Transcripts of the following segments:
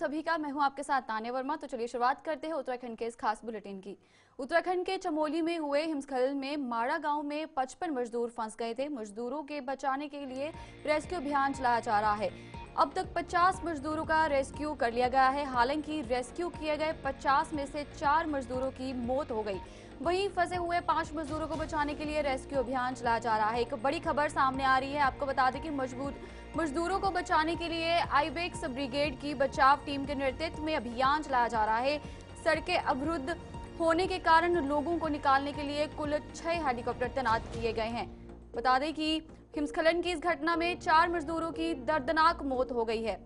सभी का मैं हूं आपके साथ तान्या वर्मा। तो चलिए शुरुआत करते हैं उत्तराखंड के इस खास बुलेटिन की। उत्तराखंड के चमोली में हुए हिमस्खलन में माड़ा गांव में 55 मजदूर फंस गए थे। मजदूरों के बचाने के लिए रेस्क्यू अभियान चलाया जा रहा है। अब तक 50 मजदूरों का रेस्क्यू कर लिया गया है। हालांकि रेस्क्यू किए गए 50 में से 4 मजदूरों की मौत हो गई। वहीं फंसे हुए 5 मजदूरों को बचाने के लिए रेस्क्यू अभियान चलाया जा रहा है। एक बड़ी खबर सामने आ रही है। आपको बता दें कि मजदूरों को बचाने के लिए आईबेक्स ब्रिगेड की बचाव टीम के नेतृत्व में अभियान चलाया जा रहा है। सड़कें अवरुद्ध होने के कारण लोगों को निकालने के लिए कुल 6 हेलीकॉप्टर तैनात किए गए हैं। बता दें कि हिमस्खलन की इस घटना में 4 मजदूरों की दर्दनाक मौत हो गई है।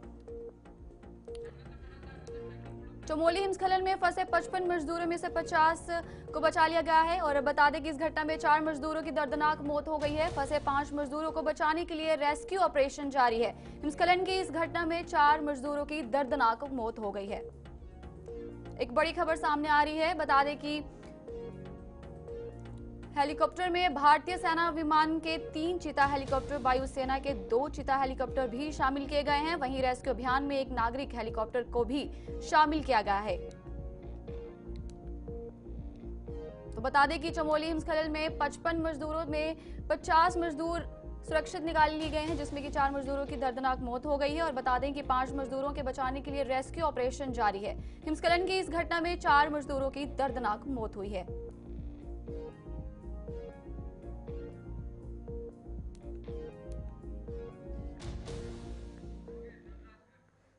चमोली हिमस्खलन में फंसे 55 मजदूरों में से 50 को बचा लिया गया है। और बता दें कि इस घटना में 4 मजदूरों की दर्दनाक मौत हो गई है। फंसे 5 मजदूरों को बचाने के लिए रेस्क्यू ऑपरेशन जारी है। हिमस्खलन की इस घटना में 4 मजदूरों की दर्दनाक मौत हो गई है। एक बड़ी खबर सामने आ रही है। बता दें कि हेलीकॉप्टर में भारतीय सेना विमान के 3 चीता हेलीकॉप्टर, वायुसेना के 2 चीता हेलीकॉप्टर भी शामिल किए गए हैं। वहीं रेस्क्यू अभियान में एक नागरिक हेलीकॉप्टर को भी शामिल किया गया है। तो बता दें कि चमोली हिमस्खलन में 55 मजदूरों में 50 मजदूर सुरक्षित निकाल लिए गए हैं, जिसमें कि 4 मजदूरों की दर्दनाक मौत हो गई है। और बता दें कि 5 मजदूरों के बचाने के लिए रेस्क्यू ऑपरेशन जारी है। हिमस्खलन की इस घटना में 4 मजदूरों की दर्दनाक मौत हुई है।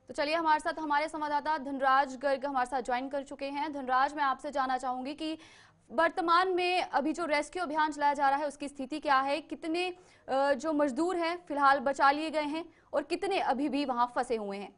तो चलिए हमारे संवाददाता धनराज गर्ग हमारे साथ ज्वाइन कर चुके हैं। धनराज, मैं आपसे जानना चाहूंगी कि वर्तमान में अभी जो रेस्क्यू अभियान चलाया जा रहा है उसकी स्थिति क्या है? कितने जो मजदूर हैं फिलहाल बचा लिए गए हैं और कितने अभी भी वहां फंसे हुए हैं?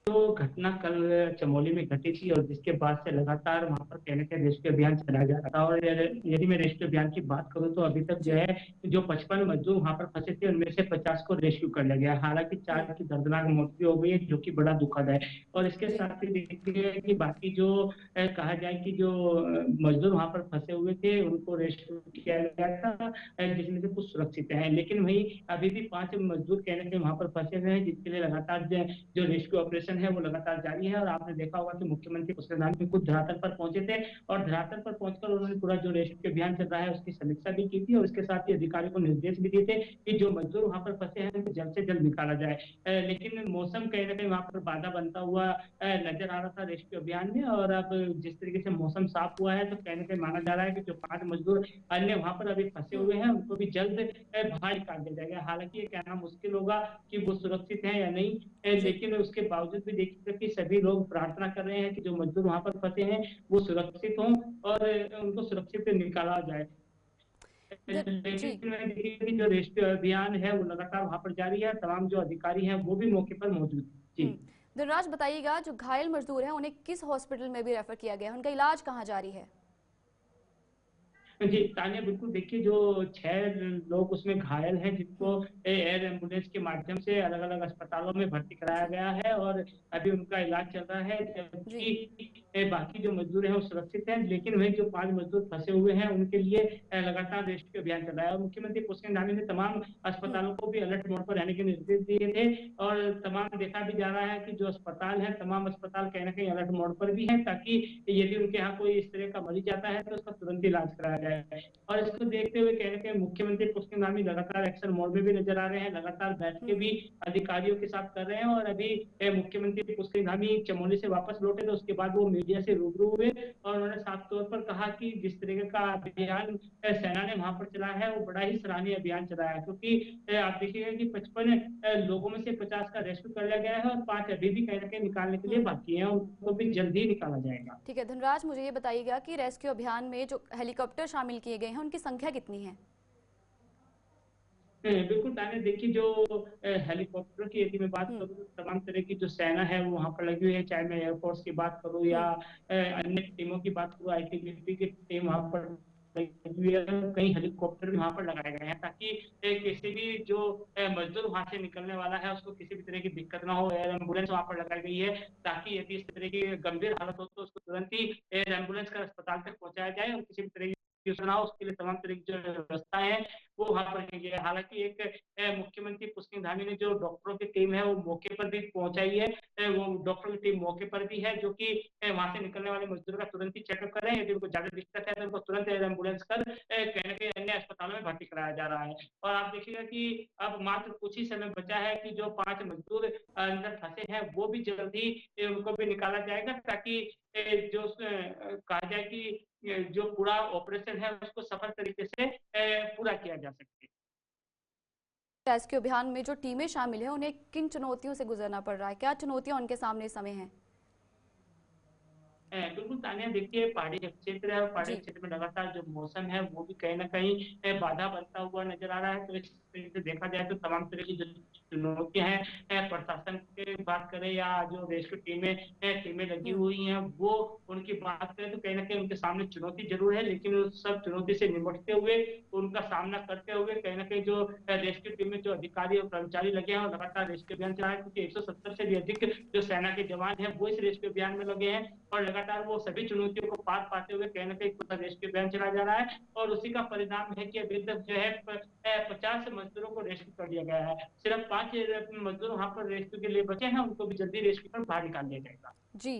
तो घटना कल चमोली में घटी थी और जिसके बाद से लगातार वहां पर कहने के रेस्क्यू अभियान चलाया जा रहा था। और यदि मैं रेस्क्यू अभियान की बात करूं तो अभी तक जो जी। है जो 55 मजदूर वहां पर फंसे थे उनमें से 50 को रेस्क्यू कर लिया गया। हालांकि 4 की दर्दनाक मौत भी हो गई है, जो कि बड़ा दुखद है। और इसके जी। साथ ही देखिए कि बाकी जो कहा जाए कि जो मजदूर वहां पर फंसे हुए थे उनको रेस्क्यू किया गया था, जिसमें से कुछ सुरक्षित हैं। लेकिन वही अभी भी 5 मजदूर कहने के वहां पर फंसे हुए हैं, जिसके लिए लगातार जो रेस्क्यू ऑपरेशन है वो लगातार जारी है। और आपने देखा होगा कि मुख्यमंत्री पुष्कर धामी भी खुद धरातल पर पहुंचे थे और धरातल पर पहुंचकर उन्होंने पूरा जो रेस्क्यू अभियान चल रहा है उसकी समीक्षा भी की थी। और इसके साथ ही अधिकारियों को निर्देश भी दिए थे कि जो मजदूर वहां पर फंसे हैं उनको जल्द से जल्द निकाला जाए। लेकिन मौसम कहीं ना कहीं वहां पर बाधा बनता हुआ नजर आ रहा था रेस्क्यू अभियान में। और अब जिस तरीके से मौसम साफ हुआ है तो कहीं ना कहीं माना जा रहा है कि जो 5 मजदूर अन्य वहां पर अभी फंसे हुए हैं उनको भी जल्द बाहर निकाल दिया जाएगा। हालांकि ये कहना मुश्किल होगा कि वो सुरक्षित है या नहीं, जी। लेकिन उसके बावजूद भी देखिए कि सभी लोग प्रार्थना कर रहे हैं कि जो मजदूर वहां पर फंसे हैं वो सुरक्षित हों और उनको सुरक्षित निकाला जाए। जी। लेकिन देखिए कि जो रेस्क्यू अभियान है वो लगातार वहां पर जारी है। तमाम जो अधिकारी हैं वो भी मौके पर मौजूद हैं। जी। धनराज, बताइएगा जो घायल मजदूर हैं उन्हें किस हॉस्पिटल में भी रेफर किया गया है? उनका इलाज कहाँ जारी है? जी तानिया, बिल्कुल देखिए जो 6 लोग उसमें घायल हैं जिनको हम्म। एयर एम्बुलेंस के माध्यम से अलग अलग अस्पतालों में भर्ती कराया जी। गया है और अभी उनका इलाज चल रहा है। जी। जबकि बाकी जो मजदूर हैं वो सुरक्षित हैं। लेकिन वही जो 5 मजदूर फंसे हुए हैं उनके लिए लगातार रेस्क्यू अभियान चल रहा है। और मुख्यमंत्री पुष्कर धामी ने तमाम हम्म। अस्पतालों को भी अलर्ट मोड पर रहने के निर्देश दिए थे। और तमाम देखा भी जा रहा है कि जो अस्पताल है तमाम अस्पताल कहीं ना कहीं अलर्ट मोड पर भी है, ताकि यदि उनके यहाँ कोई इस तरह का मरीज आता है तो उसका तुरंत इलाज कराया जाए। और इसको देखते हुए कह रहे हैं मुख्यमंत्री पुष्कर धामी लगातार एक्शन मोड में भी नजर आ रहे हैं, लगातार बैठकें भी हम्म। अधिकारियों के साथ कर रहे हैं। और अभी मुख्यमंत्री पुष्कर धामी चमोली से वापस लौटे तो उसके बाद वो मीडिया से रूबरू हुए और उन्होंने साफ तौर पर कहा कि जिस तरीके का अभियान सेना ने वहां पर चलाया है वो बड़ा ही सराहनीय अभियान चलाया है। क्योंकि आप देखिएगा कि 55 लोगों में से 50 का रेस्क्यू कर लिया गया है और 5 अभी भी कहीं ना कहीं निकालने के लिए हम्म। बाकी हैं, उनको भी जल्द ही निकाला जाएगा। ठीक है धनराज, मुझे ये बताइएगा कि रेस्क्यू अभियान में जो हेलीकॉप्टर शामिल किए गए हैं उनकी संख्या कितनी है? बिल्कुल ताने, देखिए जो हेलीकॉप्टर की यदि मैं बात हम्म। करूँ तो तमाम तरह की जो सेना है वो वहाँ पर लगी हुई है। चाहे मैं एयरफोर्स की बात करूँ या हम्म। अन्य टीमों की बात करूँ, आईटीबीपी की टीम वहाँ पर लगी हुई है। कई हेलीकॉप्टर भी वहाँ पर लगाए गए हैं ताकि किसी भी जो मजदूर वहाँ से निकलने वाला है उसको किसी भी तरह की दिक्कत ना हो। एयर एम्बुलेंस वहाँ पर लगाई गई है ताकि यदि इस तरह की गंभीर हालत हो तो उसको तुरंत ही एयर एम्बुलेंस कर अस्पताल तक पहुंचाया जाए और किसी भी तरह योजना हो, उसके लिए तमाम तरह की जो व्यवस्थाएं हैं वो वहां पर की गई है। हालांकि एक मुख्यमंत्री पुष्कर धामी ने जो डॉक्टरों की टीम है वो मौके पर भी पहुंचाई है, वो डॉक्टरों की टीम मौके पर भी है, जो कि वहां से निकलने वाले मजदूरों का तुरंत ही चेकअप कर रहे हैं। यदि उनको ज्यादा दिक्कत है तो उनको तुरंत एम्बुलेंस कर कहीं ना कहीं अन्य अस्पतालों में भर्ती कराया जा रहा है। और आप देखिएगा कि अब मात्र कुछ ही समय बचा है कि जो 5 मजदूर अंदर फंसे हैं वो भी जल्दी उनको भी निकाला जाएगा, ताकि जो कहा जाए कि जो पूरा ऑपरेशन है उसको सफल तरीके से पूरा किया जा सके। रेस्क्यू अभियान में जो टीमें शामिल हैं उन्हें किन चुनौतियों से गुजरना पड़ रहा है, क्या चुनौतियां उनके सामने इस समय हैं? बिल्कुल तानिया, देखिए पहाड़ी क्षेत्र है और पहाड़ी जी। क्षेत्र में लगातार जो मौसम है वो भी कहीं ना कहीं बाधा बनता हुआ नजर आ रहा है। तो इस तरीके से देखा जाए तो तमाम तरह की जो चुनौतियां हैं, प्रशासन की बात करें या जो रेस्क्यू टीमें लगी हम्म। हुई हैं वो उनकी बात करें तो कहीं ना कहीं उनके सामने चुनौती जरूर है, लेकिन उस सब चुनौती से निपटते हुए, उनका सामना करते हुए कहीं ना कहीं जो रेस्क्यू टीम में जो अधिकारी और कर्मचारी लगे हैं और लगातार रेस्क्यू अभियान चला है, क्योंकि 170 से भी अधिक जो सेना के जवान हैं वो इस रेस्क्यू अभियान में लगे हैं और लगातार वो सभी चुनौतियों को पार पाते हुए कहीं ना कहीं पूरा रेस्क्यू अभियान चला जा रहा है। और उसी का परिणाम है कि अभी तक जो है 50 मजदूरों को रेस्क्यू कर लिया गया है। सिर्फ 5 मजदूर वहां पर रेस्क्यू के लिए बचे हैं, उनको भी जल्दी रेस्क्यू कर बाहर निकाल दिया जाएगा। जी,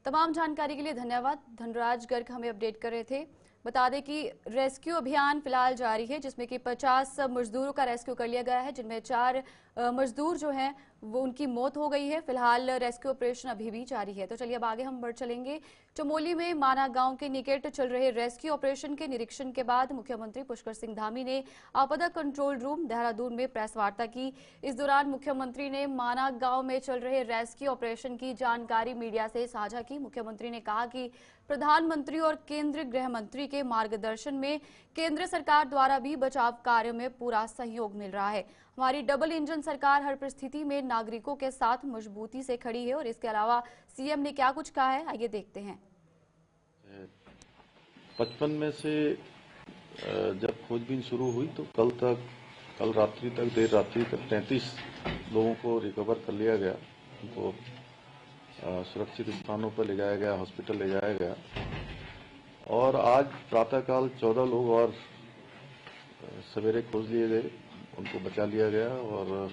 तमाम जानकारी के लिए धन्यवाद। धनराज गर्ग हमें अपडेट कर रहे थे। बता दें कि रेस्क्यू अभियान फिलहाल जारी है, जिसमें कि 50 मजदूरों का रेस्क्यू कर लिया गया है, जिनमें 4 मजदूर जो हैं वो उनकी मौत हो गई है। फिलहाल रेस्क्यू ऑपरेशन अभी भी जारी है। तो चलिए अब आगे हम बढ़ चलेंगे। चमोली में माना गांव के निकट चल रहे रेस्क्यू ऑपरेशन के निरीक्षण के बाद मुख्यमंत्री पुष्कर सिंह धामी ने आपदा कंट्रोल रूम देहरादून में प्रेस वार्ता की। इस दौरान मुख्यमंत्री ने माना गांव में चल रहे रेस्क्यू ऑपरेशन की जानकारी मीडिया से साझा की। मुख्यमंत्री ने कहा कि प्रधानमंत्री और केंद्रीय गृह मंत्री के मार्गदर्शन में केंद्र सरकार द्वारा भी बचाव कार्य में पूरा सहयोग मिल रहा है। हमारी डबल इंजन सरकार हर परिस्थिति में नागरिकों के साथ मजबूती से खड़ी है। और इसके अलावा सीएम ने क्या कुछ कहा है, आइए देखते हैं। 55 में से जब खोजबीन शुरू हुई तो कल रात्रि तक, देर रात्रि तक 33 लोगों को रिकवर कर लिया गया। उनको सुरक्षित स्थानों पर ले जाया गया, हॉस्पिटल ले जाया गया। और आज प्रातःकाल 14 लोग और सवेरे खोज लिए गए, उनको बचा लिया गया और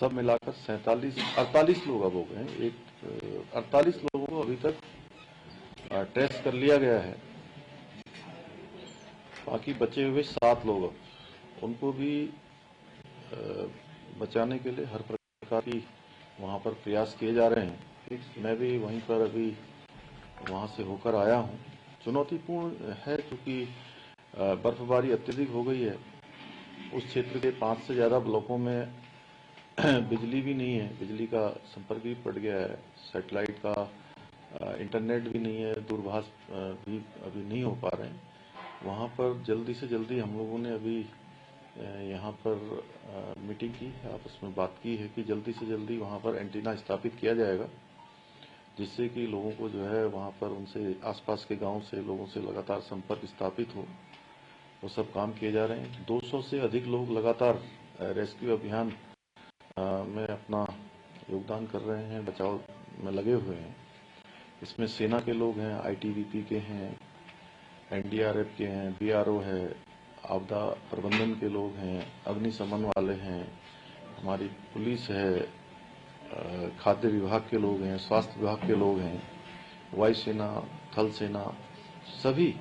सब मिलाकर 48 लोग अब हो गए हैं। 48 लोगों को अभी तक ट्रेस कर लिया गया है। बाकी बचे हुए 7 लोग, उनको भी बचाने के लिए हर प्रकार की वहां पर प्रयास किए जा रहे हैं। मैं भी वहीं पर अभी वहां से होकर आया हूं। चुनौतीपूर्ण है क्योंकि बर्फबारी अत्यधिक हो गई है। उस क्षेत्र के 5 से ज्यादा ब्लॉकों में बिजली भी नहीं है, बिजली का संपर्क भी कट गया है, सैटेलाइट का इंटरनेट भी नहीं है, दूरभाष भी अभी नहीं हो पा रहे हैं। वहां पर जल्दी से जल्दी हम लोगों ने अभी यहाँ पर मीटिंग की है, आपस में बात की है कि जल्दी से जल्दी वहां पर एंटीना स्थापित किया जाएगा, जिससे कि लोगों को जो है वहां पर उनसे आसपास के गांव से लोगों से लगातार संपर्क स्थापित हो। वो सब काम किए जा रहे हैं। 200 से अधिक लोग लगातार रेस्क्यू अभियान में अपना योगदान कर रहे हैं, बचाव में लगे हुए हैं। इसमें सेना के लोग हैं, आईटीबीपी के हैं, एनडीआरएफ के हैं, बीआरओ है, आपदा प्रबंधन के लोग हैं, अग्निशमन वाले हैं, हमारी पुलिस है, खाद्य विभाग के लोग हैं, स्वास्थ्य विभाग के लोग हैं, वायुसेना, थल सेना, सभी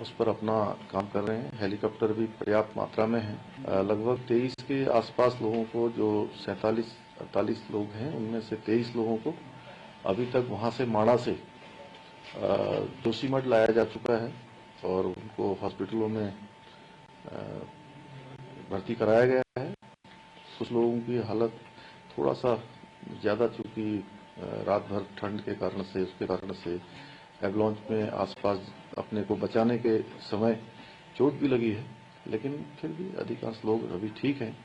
उस पर अपना काम कर रहे हैं। हेलीकॉप्टर भी पर्याप्त मात्रा में है। लगभग 23 के आसपास लोगों को, जो 47-48 लोग हैं, उनमें से 23 लोगों को अभी तक वहां से माड़ा से जोशीमठ लाया जा चुका है और उनको हॉस्पिटलों में भर्ती कराया गया है। कुछ लोगों की हालत थोड़ा सा ज्यादा, चूंकि रात भर ठंड के कारण से, उसके कारण से एवलांच में आसपास अपने को बचाने के समय चोट भी लगी है, लेकिन फिर भी अधिकांश लोग अभी ठीक हैं।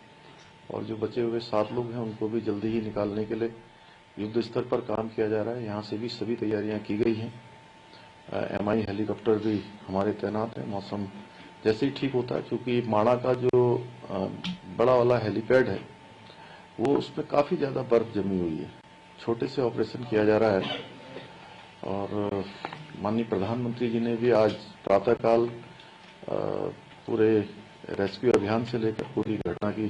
और जो बचे हुए 7 लोग हैं उनको भी जल्दी ही निकालने के लिए युद्ध स्तर पर काम किया जा रहा है। यहाँ से भी सभी तैयारियां की गई हैं। एमआई हेलीकॉप्टर भी हमारे तैनात है। मौसम जैसे ही ठीक होता है, क्योंकि माड़ा का जो बड़ा वाला हेलीपैड है वो उसमें काफी ज्यादा बर्फ जमी हुई है, छोटे से ऑपरेशन किया जा रहा है। और माननीय प्रधानमंत्री जी ने भी आज प्रातःकाल पूरे रेस्क्यू अभियान से लेकर पूरी घटना की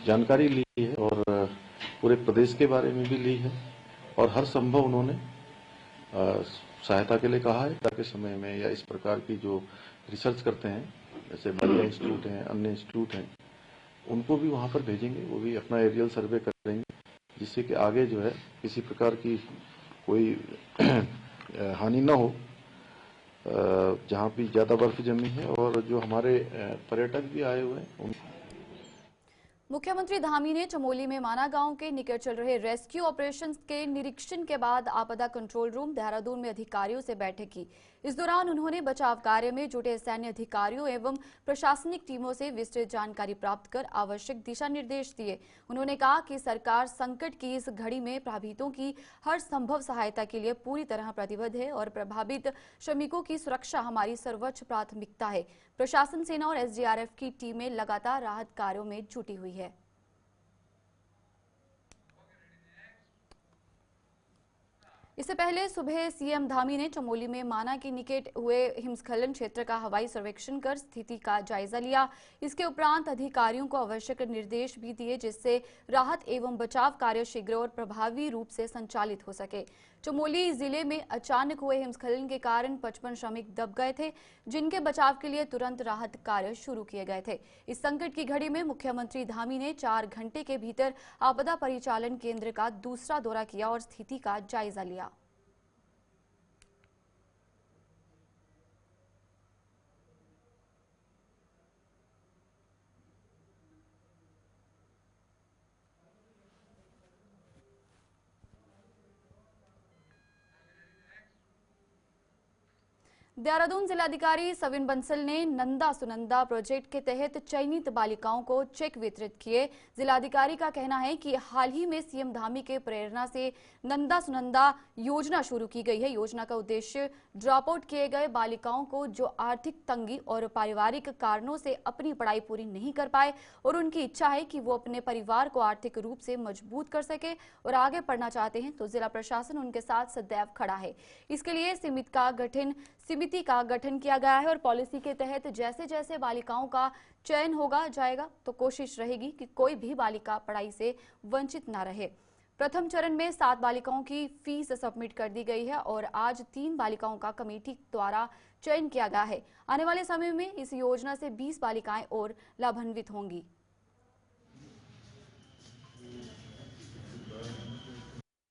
जानकारी ली है और पूरे प्रदेश के बारे में भी ली है और हर संभव उन्होंने सहायता के लिए कहा है ताकि समय में या इस प्रकार की जो रिसर्च करते हैं जैसे बलिया इंस्टीट्यूट हैं, अन्य इंस्टीट्यूट हैं, उनको भी वहां पर भेजेंगे, वो भी अपना एरियल सर्वे करेंगे जिससे कि आगे जो है किसी प्रकार की कोई हानि न हो जहाँ भी ज्यादा बर्फ जमी है और जो हमारे पर्यटक भी आए हुए हैं। मुख्यमंत्री धामी ने चमोली में माना गांव के निकट चल रहे रेस्क्यू ऑपरेशन के निरीक्षण के बाद आपदा कंट्रोल रूम देहरादून में अधिकारियों से बैठक की। इस दौरान उन्होंने बचाव कार्य में जुटे सैन्य अधिकारियों एवं प्रशासनिक टीमों से विस्तृत जानकारी प्राप्त कर आवश्यक दिशा निर्देश दिए। उन्होंने कहा कि सरकार संकट की इस घड़ी में प्रभावितों की हर संभव सहायता के लिए पूरी तरह प्रतिबद्ध है और प्रभावित श्रमिकों की सुरक्षा हमारी सर्वोच्च प्राथमिकता है। प्रशासन, सेना और एसडीआरएफ की टीमें लगातार राहत कार्यों में जुटी हुई है। इससे पहले सुबह सीएम धामी ने चमोली में माना के निकट हुए हिमस्खलन क्षेत्र का हवाई सर्वेक्षण कर स्थिति का जायजा लिया। इसके उपरांत अधिकारियों को आवश्यक निर्देश भी दिए जिससे राहत एवं बचाव कार्य शीघ्र और प्रभावी रूप से संचालित हो सके। चमोली जिले में अचानक हुए हिमस्खलन के कारण 55 श्रमिक दब गए थे जिनके बचाव के लिए तुरंत राहत कार्य शुरू किए गए थे। इस संकट की घड़ी में मुख्यमंत्री धामी ने 4 घंटे के भीतर आपदा परिचालन केंद्र का दूसरा दौरा किया और स्थिति का जायजा लिया। देहरादून जिलाधिकारी सविन बंसल ने नंदा सुनंदा प्रोजेक्ट के तहत चयनित बालिकाओं को चेक वितरित किए। जिलाधिकारी का कहना है कि हाल ही में सीएम धामी के प्रेरणा से नंदा सुनंदा योजना शुरू की गई है। योजना का उद्देश्य ड्रॉप आउट किए गए बालिकाओं को जो आर्थिक तंगी और पारिवारिक कारणों से अपनी पढ़ाई पूरी नहीं कर पाए और उनकी इच्छा है कि वो अपने परिवार को आर्थिक रूप से मजबूत कर सके और आगे पढ़ना चाहते हैं तो जिला प्रशासन उनके साथ सदैव खड़ा है। इसके लिए समिति का गठन किया गया है और पॉलिसी के तहत जैसे जैसे बालिकाओं का चयन होगा जाएगा तो कोशिश रहेगी कि कोई भी बालिका पढ़ाई से वंचित ना रहे। प्रथम चरण में 7 बालिकाओं की फीस सबमिट कर दी गई है और आज 3 बालिकाओं का कमेटी द्वारा चयन किया गया है। आने वाले समय में इस योजना से 20 बालिकाएं और लाभान्वित होंगी।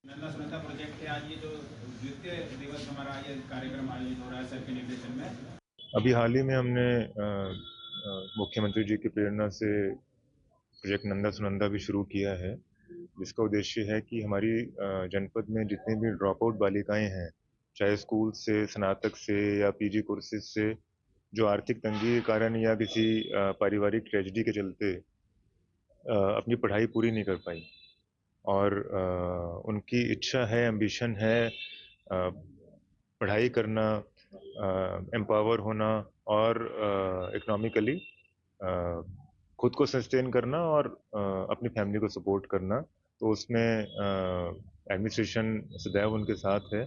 नंदा सुनंदा प्रोजेक्ट के आज ये जो द्वितीय दिवस हमारा ये कार्यक्रम आयोजित हो रहा है सर के निर्देशन में। अभी हाल ही में हमने मुख्यमंत्री जी की प्रेरणा से प्रोजेक्ट नंदा सुनंदा भी शुरू किया है, जिसका उद्देश्य है कि हमारी जनपद में जितनी भी ड्रॉप आउट बालिकाएं हैं, चाहे स्कूल से, स्नातक से या पीजी कोर्सेज से, जो आर्थिक तंगी के कारण या किसी पारिवारिक ट्रेजेडी के चलते अपनी पढ़ाई पूरी नहीं कर पाई और उनकी इच्छा है, एम्बिशन है पढ़ाई करना, एम्पावर होना और इकोनॉमिकली खुद को सस्टेन करना और अपनी फैमिली को सपोर्ट करना। तो उसमें एडमिनिस्ट्रेशन सदैव उनके साथ है।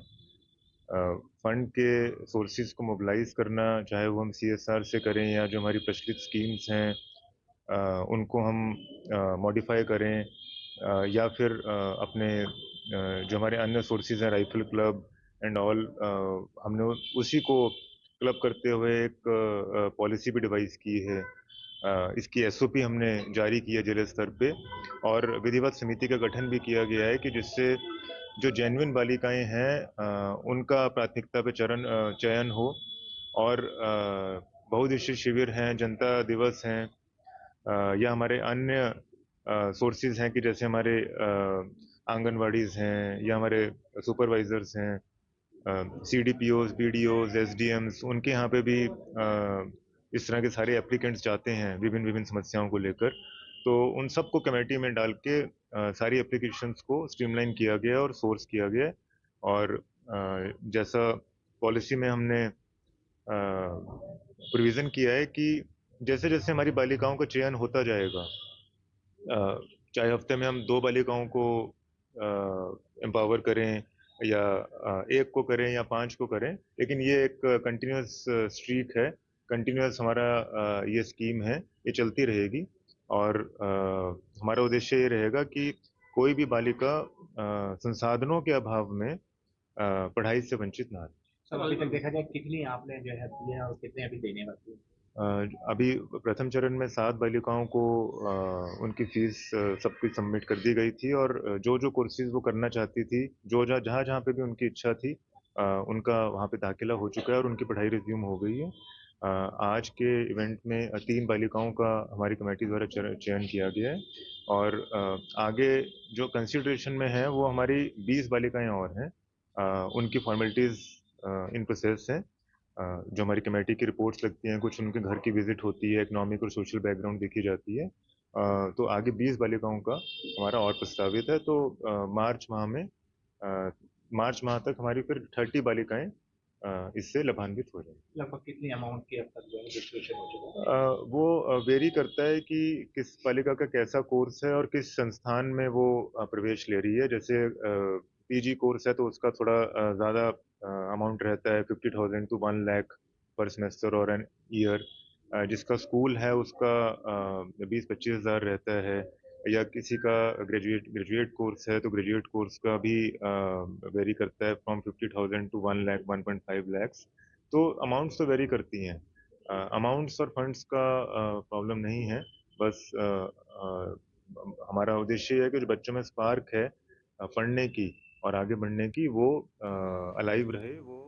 फंड के सोर्सेज को मोबिलाइज करना, चाहे वो हम CSR से करें या जो हमारी प्रचलित स्कीम्स हैं उनको हम मॉडिफाई करें या फिर अपने जो हमारे अन्य सोर्सेज हैं, राइफल क्लब एंड ऑल, हमने उसी को क्लब करते हुए एक पॉलिसी भी डिवाइस की है। इसकी SOP हमने जारी की है जिला स्तर पे और विधिवत समिति का गठन भी किया गया है कि जिससे जो जेन्युइन बालिकाएं हैं उनका प्राथमिकता पे चयन हो और बहुउद्देशीय शिविर हैं, जनता दिवस हैं या हमारे अन्य सोर्सेज हैं कि जैसे हमारे आंगनवाड़ीज हैं या हमारे सुपरवाइजर्स हैं, CDPOs, BDOs, SDMs, उनके यहाँ पे भी इस तरह के सारे एप्लीकेंट्स जाते हैं विभिन्न समस्याओं को लेकर। तो उन सबको कमेटी में डाल के सारी एप्लीकेशंस को स्ट्रीमलाइन किया गया और सोर्स किया गया और जैसा पॉलिसी में हमने प्रोविज़न किया है कि जैसे जैसे हमारी बालिकाओं का चयन होता जाएगा, चाहे हफ्ते में हम 2 बालिकाओं को एम्पावर करें या एक को करें या 5 को करें, लेकिन ये एक कंटिन्यूस स्ट्रीक है, कंटिन्यूस हमारा ये स्कीम है, ये चलती रहेगी और हमारा उद्देश्य ये रहेगा कि कोई भी बालिका संसाधनों के अभाव में पढ़ाई से वंचित ना रहे। सर अभी तक देखा जाए कितनी आपने जो है दिए हैं और कितने अभी देने बाकी हैं? अभी प्रथम चरण में 7 बालिकाओं को उनकी फीस सब कुछ सबमिट कर दी गई थी और जो कोर्सेज वो करना चाहती थी, जहाँ पे भी उनकी इच्छा थी, उनका वहाँ पे दाखिला हो चुका है और उनकी पढ़ाई रिज्यूम हो गई है। आज के इवेंट में 3 बालिकाओं का हमारी कमेटी द्वारा चयन किया गया है और आगे जो कंसिडरेशन में है वो हमारी 20 बालिकाएं और हैं, उनकी फॉर्मेलिटीज इन प्रोसेस हैं। जो हमारी कमेटी की रिपोर्ट्स लगती हैं, कुछ उनके घर की विजिट होती है, इकोनॉमिक और सोशल बैकग्राउंड देखी जाती है, तो आगे 20 बालिकाओं का हमारा और प्रस्तावित है। तो मार्च माह तक हमारी फिर 30 बालिकाएं इससे लाभान्वित हो रही हैं। लगभग कितनी अमाउंट की अब तक जो है डिस्ट्रीब्यूशन हो चुका है? वो वेरी करता है कि किस बालिका का कैसा कोर्स है और किस संस्थान में वो प्रवेश ले रही है। जैसे पीजी कोर्स है तो उसका थोड़ा ज़्यादा अमाउंट रहता है, 50,000 to 1 लाख पर सेमेस्टर और एन ईयर। जिसका स्कूल है उसका 20-25 हज़ार रहता है, या किसी का ग्रेजुएट कोर्स है तो ग्रेजुएट कोर्स का भी वेरी करता है फ्रॉम 50,000 to 1 लाख 1.5 लैक्स। तो अमाउंट्स तो वेरी करती हैं। अमाउंट्स और फंड्स का प्रॉब्लम नहीं है, बस हमारा उद्देश्य है कि जो बच्चों में स्पार्क है पढ़ने की और आगे बढ़ने की, वो अलाइव रहे। वो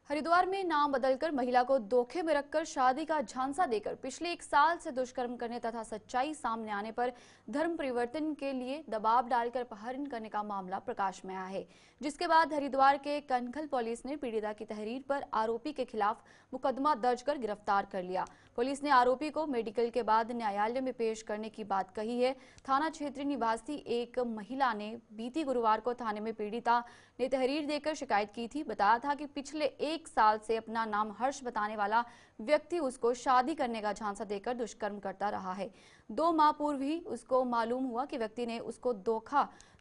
हरिद्वार में नाम बदलकर महिला को धोखे में रखकर शादी का झांसा देकर पिछले 1 साल से दुष्कर्म करने तथा सच्चाई सामने आने पर धर्म परिवर्तन के लिए दबाव डालकर अपहरण करने का मामला प्रकाश में आया है, जिसके बाद हरिद्वार के कनखल पुलिस ने पीड़िता की तहरीर पर आरोपी के खिलाफ मुकदमा दर्ज कर गिरफ्तार कर लिया। पुलिस ने आरोपी को मेडिकल के बाद न्यायालय में पेश करने की बात कही है। थाना क्षेत्र निवासी एक महिला ने बीती गुरुवार को थाने में पीड़िता ने तहरीर देकर शिकायत की थी। बताया था कि पिछले 1 साल से अपना नाम हर्ष बताने वाला व्यक्ति उसको शादी करने का झांसा देकर दुष्कर्म करता रहा है। 2 माह पूर्व ही उसको मालूम हुआ कि व्यक्ति ने उसको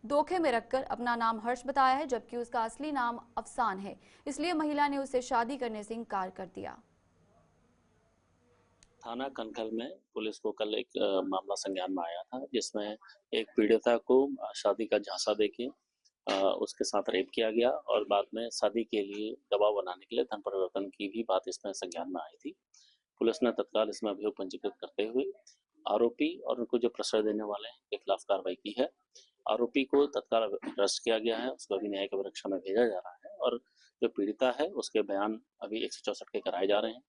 धोखे में रखकर अपना नाम हर्ष बताया है, जबकि उसका असली नाम अफसान है। इसलिए महिला ने उससे शादी करने से इनकार कर दिया। थाना कनखल में पुलिस को कल एक मामला संज्ञान में आया था, जिसमें एक पीड़िता को शादी का झांसा देके उसके साथ रेप किया गया और बाद में शादी के लिए दबाव बनाने के लिए धन परिवर्तन की भी बात इसमें संज्ञान में आई थी। पुलिस ने तत्काल इसमें अभियोग पंजीकृत करते हुए आरोपी और उनको जो प्रश्रय देने वाले हैं के खिलाफ कार्रवाई की है। आरोपी को तत्काल अरेस्ट किया गया है, उसको अभी न्यायिक परीक्षा में भेजा जा रहा है और जो पीड़िता है उसके बयान अभी 164 के कराए जा रहे हैं।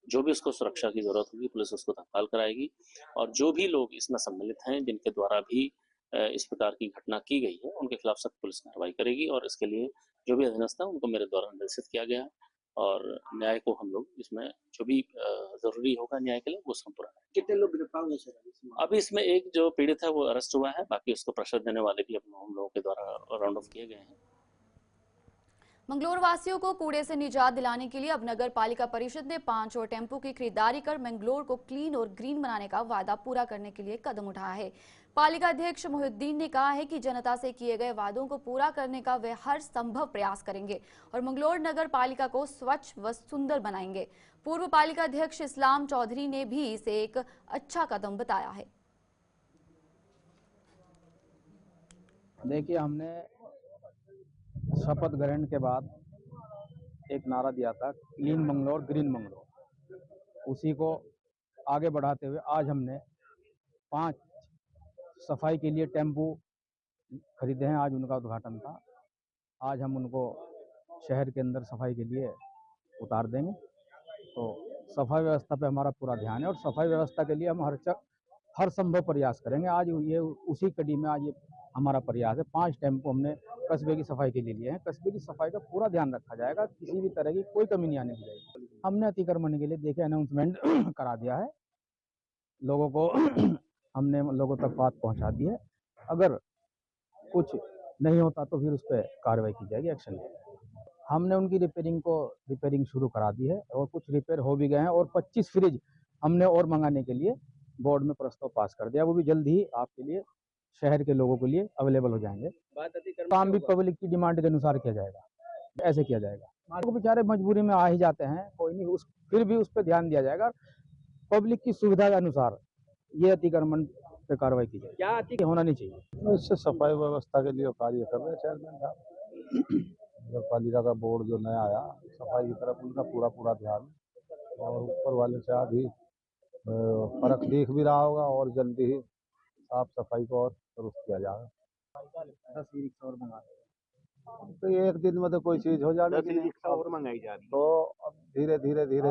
जो भी उसको सुरक्षा की जरूरत होगी पुलिस उसको तत्काल कराएगी और जो भी लोग इसमें सम्मिलित हैं, जिनके द्वारा भी इस प्रकार की घटना की गई है, उनके खिलाफ सख्त पुलिस कार्रवाई करेगी और इसके लिए जो भी अधीनस्थ है उनको मेरे द्वारा निर्देशित किया गया है और न्याय को हम लोग इसमें जो भी जरूरी होगा न्याय के लिए वो संपूर्ण। कितने लोग गिरफ्तार हुए सर? अभी इसमें एक जो पीड़ित है वो अरेस्ट हुआ है, बाकी उसको प्रश्रय देने वाले भी हम लोगों के द्वारा राउंड ऑफ किए गए हैं। मंगलोर वासियों को कूड़े से निजात दिलाने के लिए अब नगर पालिका परिषद ने 5 और टेम्पो की खरीदारी कर मंगलोर को क्लीन और ग्रीन बनाने का वादा पूरा करने के लिए कदम उठाया है। पालिका अध्यक्ष मोहिउद्दीन ने कहा है कि जनता से किए गए वादों को पूरा करने का वे हर संभव प्रयास करेंगे और मंगलोर नगर पालिका को स्वच्छ व सुंदर बनाएंगे। पूर्व पालिका अध्यक्ष इस्लाम चौधरी ने भी इसे एक अच्छा कदम बताया है। देखिए, हमने शपथ ग्रहण के बाद एक नारा दिया था, क्लीन मंगलोर ग्रीन मंगलोर। उसी को आगे बढ़ाते हुए आज हमने 5 सफाई के लिए टेम्पो खरीदे हैं। आज उनका उद्घाटन था। आज हम उनको शहर के अंदर सफाई के लिए उतार देंगे। तो सफाई व्यवस्था पे हमारा पूरा ध्यान है और सफाई व्यवस्था के लिए हम हर संभव प्रयास करेंगे। आज ये उसी कड़ी में आज ये हमारा प्रयास है। 5 टेम्पो हमने कस्बे की सफाई के लिए लिए हैं। कस्बे की सफाई का पूरा ध्यान रखा जाएगा, किसी भी तरह की कोई कमी नहीं आने दी जाएगी। हमने अतिक्रमण के लिए देखिए अनाउंसमेंट करा दिया है, लोगों को हमने लोगों तक बात पहुंचा दी है। अगर कुछ नहीं होता तो फिर उस पर कार्रवाई की जाएगी, एक्शन लिया जाएगा। हमने उनकी रिपेयरिंग शुरू करा दी है और कुछ रिपेयर हो भी गए हैं और 25 फ्रिज हमने और मंगाने के लिए बोर्ड में प्रस्ताव पास कर दिया। वो भी जल्द ही आपके लिए शहर के लोगों के लिए अवेलेबल हो जाएंगे। काम भी पब्लिक की डिमांड के अनुसार किया जाएगा, ऐसे किया जाएगा। तो बेचारे मजबूरी में आ ही जाते हैं, कोई नहीं, फिर भी उस पर ध्यान दिया जाएगा। पब्लिक की सुविधा के अनुसार ये अतिक्रमण पे कार्रवाई की जाए, क्या अति होना नहीं चाहिए। इससे सफाई व्यवस्था के लिए कार्य कर रहे हैं चेयरमैन साहब। नगर पालिका का बोर्ड जो नया आया, सफाई की तरफ उनका पूरा ध्यान, और ऊपर वाले से अभी फर्क दिख भी रहा होगा और जल्दी ही साफ सफाई को और दुरुस्त किया जाएगा। 10 रिक्शा और मंगा तो एक दिन में तो कोई चीज हो जाने की रिक्शा और मंगाई जा रही है। तो अब धीरे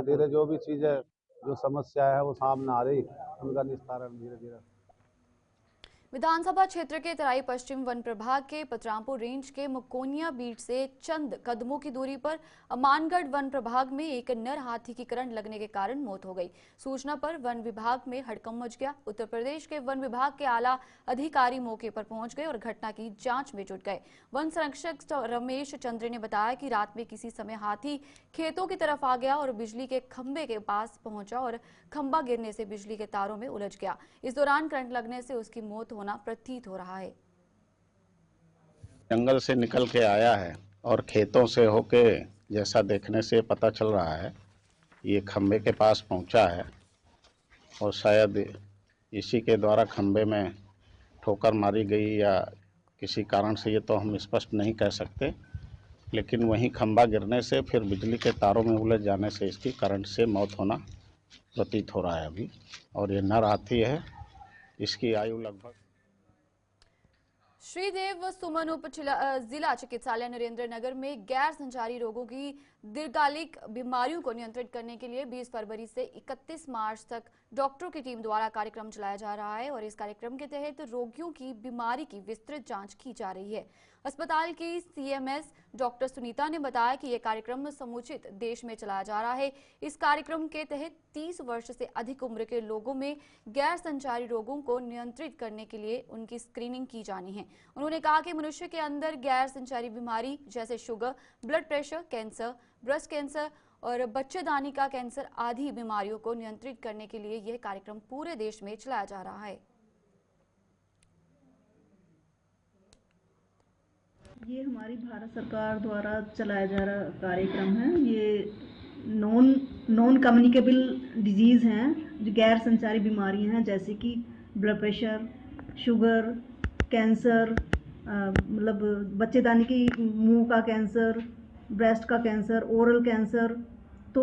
धीरे जो भी चीजें, जो समस्या है वो सामने आ रही, उनका निस्तारण धीरे धीरे। विधानसभा क्षेत्र के तराई पश्चिम वन प्रभाग के पतरामपुर रेंज के मुकोनिया बीट से चंद कदमों की दूरी पर अमानगढ़ वन प्रभाग में एक नर हाथी की करंट लगने के कारण मौत हो गई। सूचना पर वन विभाग में हड़कंप मच गया। उत्तर प्रदेश के वन विभाग के आला अधिकारी मौके पर पहुंच गए और घटना की जांच में जुट गए। वन संरक्षक रमेश चंद्र ने बताया कि रात में किसी समय हाथी खेतों की तरफ आ गया और बिजली के खंभे के पास पहुंचा और खंभा गिरने से बिजली के तारों में उलझ गया। इस दौरान करंट लगने से उसकी मौत होना प्रतीत हो रहा है। जंगल से निकल के आया है और खेतों से होके, जैसा देखने से पता चल रहा है, ये खंबे के पास पहुंचा है और शायद इसी के द्वारा खंबे में ठोकर मारी गई या किसी कारण से, ये तो हम स्पष्ट नहीं कह सकते, लेकिन वहीं खंबा गिरने से फिर बिजली के तारों में उलझ जाने से इसकी करंट से मौत होना प्रतीत हो रहा है अभी। और ये नर हाथी है, इसकी आयु लगभग। श्रीदेव सुमन उप जिला चिकित्सालय नरेंद्र नगर में गैर संचारी रोगों की दीर्घकालिक बीमारियों को नियंत्रित करने के लिए 20 फरवरी से 31 मार्च तक डॉक्टरों की टीम द्वारा कार्यक्रम चलाया जा रहा है और इस कार्यक्रम के तहत रोगियों की बीमारी की विस्तृत जांच की जा रही है। अस्पताल की सीएमएस डॉक्टर सुनीता ने बताया कि यह कार्यक्रम समुचित देश में चलाया जा रहा है। इस कार्यक्रम के तहत 30 वर्ष से अधिक उम्र के लोगों में गैर संचारी रोगों को नियंत्रित करने के लिए उनकी स्क्रीनिंग की जानी है। उन्होंने कहा कि मनुष्य के अंदर गैर संचारी बीमारी जैसे sugar, blood pressure, cancer, breast cancer और बच्चेदानी का कैंसर आदि बीमारियों को नियंत्रित करने के लिए यह कार्यक्रम पूरे देश में चलाया जा रहा है। ये हमारी भारत सरकार द्वारा चलाया जा रहा कार्यक्रम है। ये नॉन कम्युनिकेबल डिजीज़ हैं, जो गैर संचारी बीमारियां हैं, जैसे कि ब्लड प्रेशर, शुगर, कैंसर, मतलब बच्चेदानी की मुंह का कैंसर, ब्रेस्ट का कैंसर, ओरल कैंसर। तो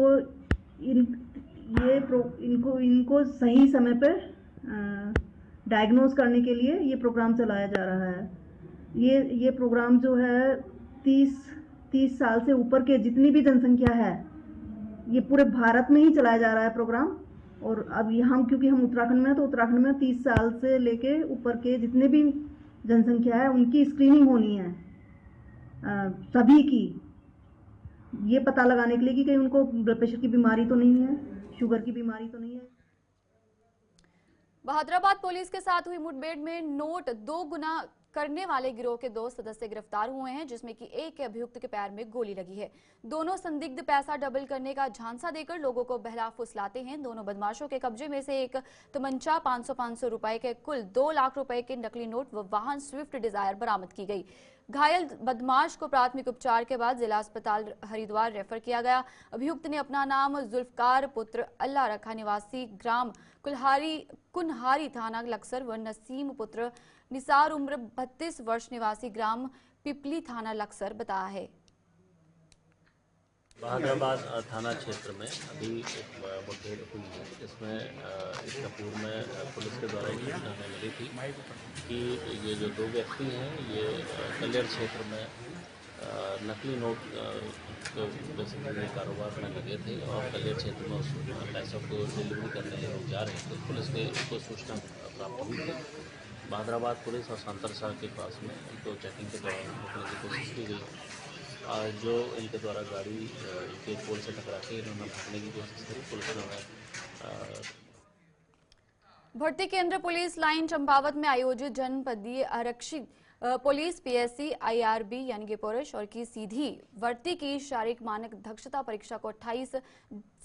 इनको सही समय पर डायग्नोज करने के लिए ये प्रोग्राम चलाया जा रहा है। ये प्रोग्राम जो है 30 साल से ऊपर के जितनी भी जनसंख्या है, ये पूरे भारत में ही चलाया जा रहा है प्रोग्राम। और अब क्योंकि हम उत्तराखंड में हैं, तो उत्तराखंड में 30 साल से लेके ऊपर के जितने भी जनसंख्या है उनकी स्क्रीनिंग होनी है, सभी की, ये पता लगाने के लिए कि कहीं उनको ब्लड प्रेशर की बीमारी तो नहीं है, शुगर की बीमारी तो नहीं है। बहादुराबाद पुलिस के साथ हुई मुठभेड़ में नोट 2 गुना करने वाले गिरोह के 2 सदस्य गिरफ्तार हुए हैं, जिसमें कि एक अभियुक्त के पैर में गोली लगी है। दोनों संदिग्ध पैसा डबल करने का झांसा देकर लोगों को बहला फुसलाते हैं। दोनों बदमाशों के कब्जे में से एक तमंचा, 500 रुपए के कुल 2 लाख रुपए के नकली नोट व वाहन स्विफ्ट डिजायर बरामद की गई। घायल बदमाश को प्राथमिक उपचार के बाद जिला अस्पताल हरिद्वार रेफर किया गया। अभियुक्त ने अपना नाम जुल्फकार पुत्र अल्लाह रखा, निवासी ग्राम कुन्हारी थाना लक्सर व नसीम पुत्र निसार उम्र 32 वर्ष निवासी ग्राम पिपली थाना लक्सर बताया है। बहादुराबाद थाना क्षेत्र में अभी एक मुठभेड़ हुई है, जिसमें इसका पूर्व में पुलिस के द्वारा एक सूचना हमें मिली थी कि ये जो 2 व्यक्ति हैं, ये कलेर क्षेत्र में नकली नोट बेसिकली कारोबार में लगे थे और कलेर क्षेत्र में उस पैसों को डिलीवरी करने के लिए जा रहे थे। पुलिस को सूचना प्राप्त हुई थी। बहादुराबाद पुलिस और सांतरसा के पास में इनको चेकिंग के दौरान रोकने की कोशिश की गई। जो इनके द्वारा गाड़ी के पोल से टकरा के इन्होंने भागने की कोशिश करी। पुलिस ने भर्ती केंद्र पुलिस लाइन चंपावत में आयोजित जनपदीय पुलिस, पीएससी, आईआरबी यानी कि पुरुष और की सीधी भर्ती की शारीरिक मानक दक्षता परीक्षा को 28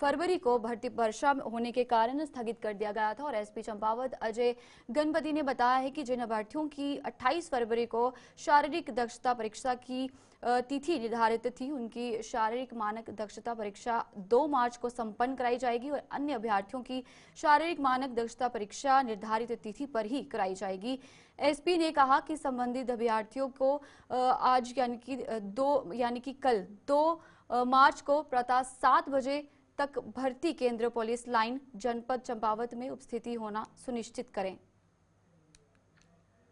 फरवरी को भर्ती वर्षा होने के कारण स्थगित कर दिया गया था। और एसपी चंपावत अजय गणपति ने बताया है कि जिन अभ्यर्थियों की 28 फरवरी को शारीरिक दक्षता परीक्षा की तिथि निर्धारित थी, उनकी शारीरिक मानक दक्षता परीक्षा 2 मार्च को संपन्न कराई जाएगी और अन्य अभ्यर्थियों की शारीरिक मानक दक्षता परीक्षा निर्धारित तिथि पर ही कराई जाएगी। एसपी ने कहा कि संबंधित अभ्यर्थियों को आज यानी कि कल 2 मार्च को प्रातः 7 बजे तक भर्ती केंद्र पुलिस लाइन जनपद चंपावत में उपस्थिति होना सुनिश्चित करें।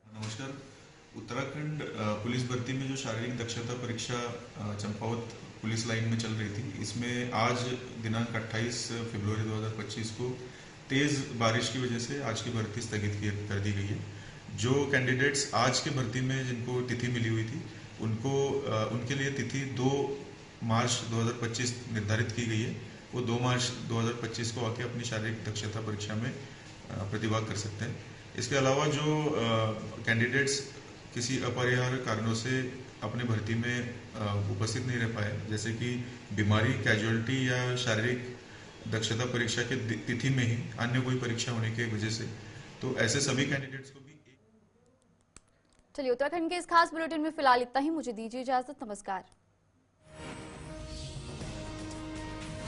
नमस्कार। उत्तराखंड पुलिस भर्ती में जो शारीरिक दक्षता परीक्षा चंपावत पुलिस लाइन में चल रही थी, इसमें आज दिनांक 28 फरवरी 2025 को तेज बारिश की वजह से आज की भर्ती स्थगित कर दी गई है। जो कैंडिडेट्स आज के भर्ती में जिनको तिथि मिली हुई थी, उनके लिए तिथि 2 मार्च 2025 निर्धारित की गई है। वो 2 मार्च 2025 को आके अपनी शारीरिक दक्षता परीक्षा में प्रतिभाग कर सकते हैं। इसके अलावा जो कैंडिडेट्स किसी अपरिहार्य कारणों से अपने भर्ती में उपस्थित नहीं रह पाए, जैसे कि बीमारी, कैजुअलिटी या शारीरिक दक्षता परीक्षा के तिथि में ही अन्य कोई परीक्षा होने की वजह से, तो ऐसे सभी कैंडिडेट्स को भी। चलिए, उत्तराखंड के इस खास बुलेटिन में फिलहाल इतना ही। मुझे दीजिए इजाजत। नमस्कार।